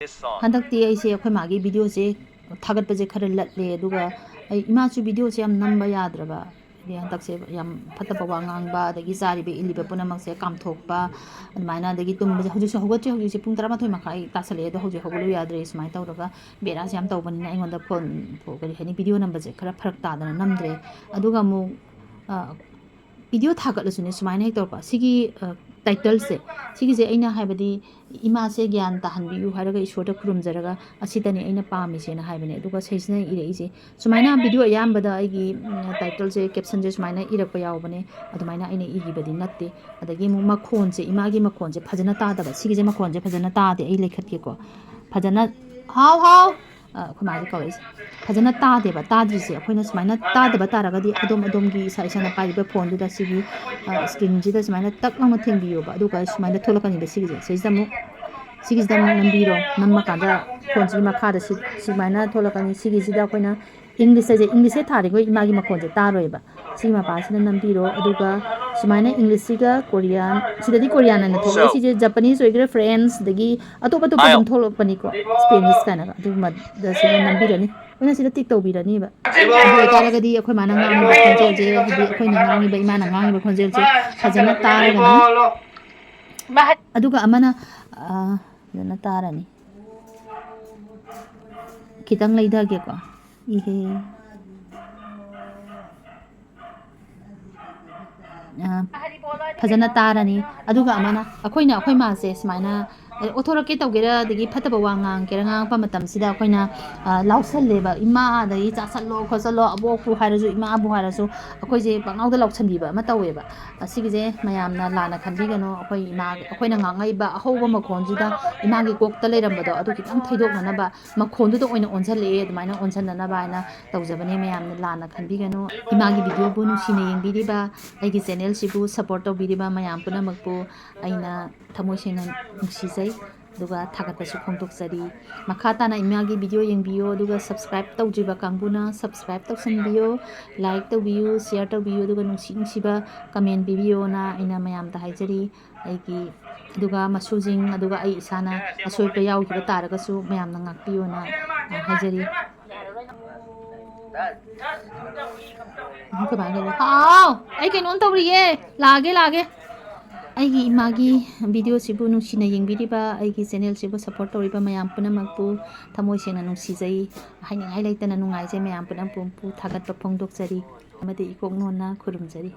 हंदक्ति ऐसे अखोय मागी वीडियो से थागत बजे खरे लटले दुगा इमाचु वीडियो से हम नंबा याद्रबा हंदक से यम फतबा वांगांगबा दगी जारिबे इलिबे पुनमक से कामथोकबा अदमाइना दगी तुम बजे हुजुसे होगचे हुजुसे पुंग 13 मखाई तासले दो हुजु होगलु याद्रे इसमाइ तौरगा बेरा से हम तौबनिना आइंगोंदा फोन फोगरि हनी वीडियो नंबर से खरा फरक तादना नमद्रे अदुगा मु वीडियो थागतलसुने सुमाइना हे तौरपा सिगी टाइटल से सिगी से अइना हाइबदी इमा से ज्ञान ताहनबियु हारगा ईश्वर खुरुमजरगा असितने अइना पामिसेना हाइबने अदुगा सेसना इरेइसे सुमाइना वीडियो अयामबदा आइगी टाइटल से कैप्शन से सुमाइना इरकपा यावबने अदुमाइना अइना इगिबदी नत्ते अदगी मु मखोन से इमागी मखोन से फजना तादबा सिगी से मखोन से फजना तादे अइ लेखतकेको फजना हाउ हाउ खुमाजी कवइस फजना तादेबा ताद्रिसे अखोइना सुमाइना तादबा तारगदी अदोम अदोमगी इसा इसाना पाइबा फोन दुदा सिगी स्क्रीन जिदा सुमाइना तक लंग थेंबियोबा अदुगा सुमाइना थोलकनिबा सिगी सेजदमु सिगिजदम नंबीरो नम्मा कादा फोन से मखादा सिमाइना थोलकनी सिगिजिदा अखोइना इंग्लिश से थारिगो इमागी मखोन से तारोइबा सिगी मपासिना नंबीरो अदुगा सुमाइना इंग्लिश सिगा कोरियन सिददी कोरियन ना थोले सिजे जापानीज ओइग्रे फ्रेंच दगी अतोप अतोप दम थोलपनिको स्पेनिश काना अदुमा दसिना नंबीरनी ओइना सिदा टिक तौबीरनीबा अदु तारगदी अखोइ माना ngang खोंजेल जे हदि अखोइना ngang इमाना ngang खोंजेल जे फजना तारगनी अदुगा अमना दना तारनी खितंग लैदागेको इहे फजना तारनी अदुगा अमना अखोइना अखोइ मासे स्माइना ओथोरके तौगेरा दगी फतबा वांगांग केरा ngang pa matam sida अखोइना लाउसल्लेबा इमा दगी चासल्लो खोसल्लो अबोकु हारजु इमा अबु हारजु अखोइ जे पंगाउदा लाउसनबीबा मा तौवेबा असिगिजे मयामना लाना खनबिगनो अखोइ इमा अखोइना ngangaइबा अहौबा मखोनजिदा इमागी कोकता लेरमबदो अदु खितंग थैदोकननबा मखोनदुदो ओइना ओनसले अदमाइना ओनसननबा आइना तौजबने मयामना लाना खनबिगनो इमागी वीडियो बु नुसिना येंबिरिबा आइगी चैनल सिबु सपोर्ट तौबिरिबा मयाम पुनमकपु आइना थमोइसेना नुसिजै दुगा थागतपसु फोंदोकजरी मखा ताना इमागी वीडियो येंबियो दुगा सब्सक्राइब तौजिबा कांगबुना सब्सक्राइब तौसनबियो लाइक तौबियो शेयर तौबियो दुगा नुसिबा कमेंट बिबियोना आइना मयाम ता हाइजरी आइगी दुगा मसुजिंग अदुगा आई इसाना असोइपा याउगिबा तारगसु मयामना ngakpiyona हाइजरी हाउ आई कैनोन तौरिये लागे आइगी इमागी वीडियो सिबु नुसिना येंबिरिबा आइगी चैनल सिबु सपोर्ट तौरिबा मयाम पुनमकपु थमोइसेना नुसिजै हाइनिंगाइ लैतना नुंगाइजे मयाम पुनमपु थागतपा फोंदोकजरी अमदि इकोक नोना खुरुमजरी।